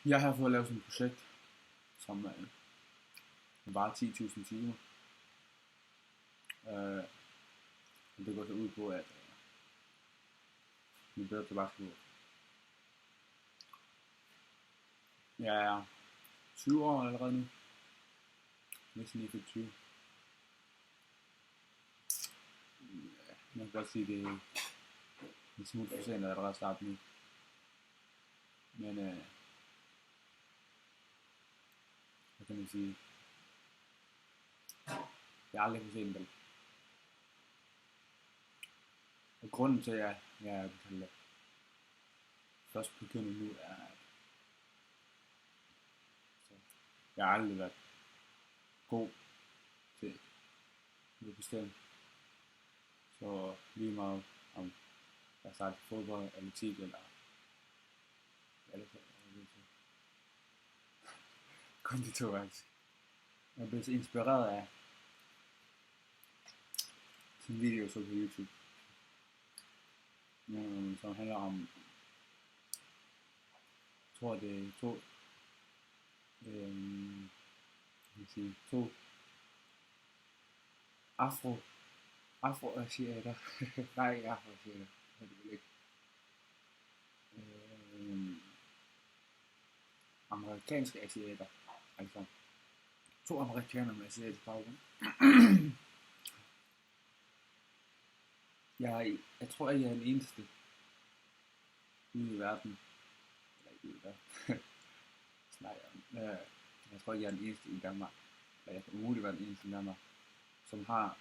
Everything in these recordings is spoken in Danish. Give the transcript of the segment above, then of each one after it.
Jeg har fået lavet sådan et projekt, som varer 10.000 timer. Og det går så ud på, at vi er bedre til basketball. Jeg er 20 år allerede nu. Næsten lige fik 20. Man kan godt sige, at det er en smule for sent at allerede starte nu. Men hvad kan man sige? Det er aldrig for sent, vel? Og grunden til, at jeg først begynder nu, er, at jeg har aldrig været god til at bestemme. Så lige meget om jeg starter fodbold, atletik eller konditor faktisk. Jeg blev så inspireret af sådan en video så på YouTube, som handler om, jeg tror det er to afroasiater. Nej, ikke afroasiater, det vil ikke. Amerikanske asiater, altså to amerikanere med asiatisk baggrund. Jeg tror ikke, jeg er den eneste ude i verden, eller ikke ude i verden, jeg tror ikke, jeg er den eneste i Danmark, eller jeg kan umuligt være den eneste i Danmark, som har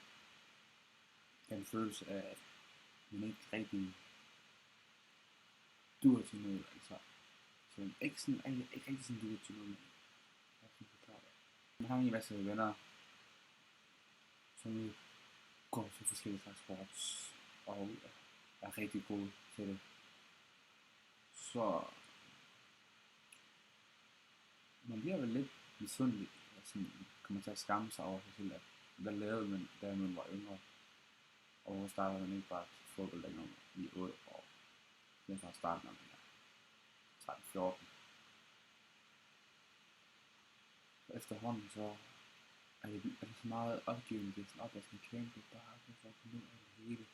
den følelse af, at man ikke rigtig duer til noget, altså. Så man ikke rigtig sådan duer til noget, man har en masse venner, som går til forskellige slags sports, og er rigtig gode til det. Så man bliver vel lidt misundelig, og sådan kommer til at skamme sig over sig selv, at hvad lavede man, da man var yngre, og hvor startede man ikke bare til fodbold længere i 8 år. Det er fra starten, når man er 13-14. Så efterhånden så er det så meget opgivende, det er sådan op ad sådan en kæmpe bakke, for at komme ud af det hele.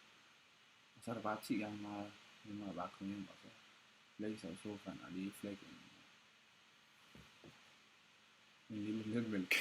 Og så er der bare 10 gange meget nemmere at bare komme hjem og så lægge sig i sofaen og lige flække en lille lønmælk.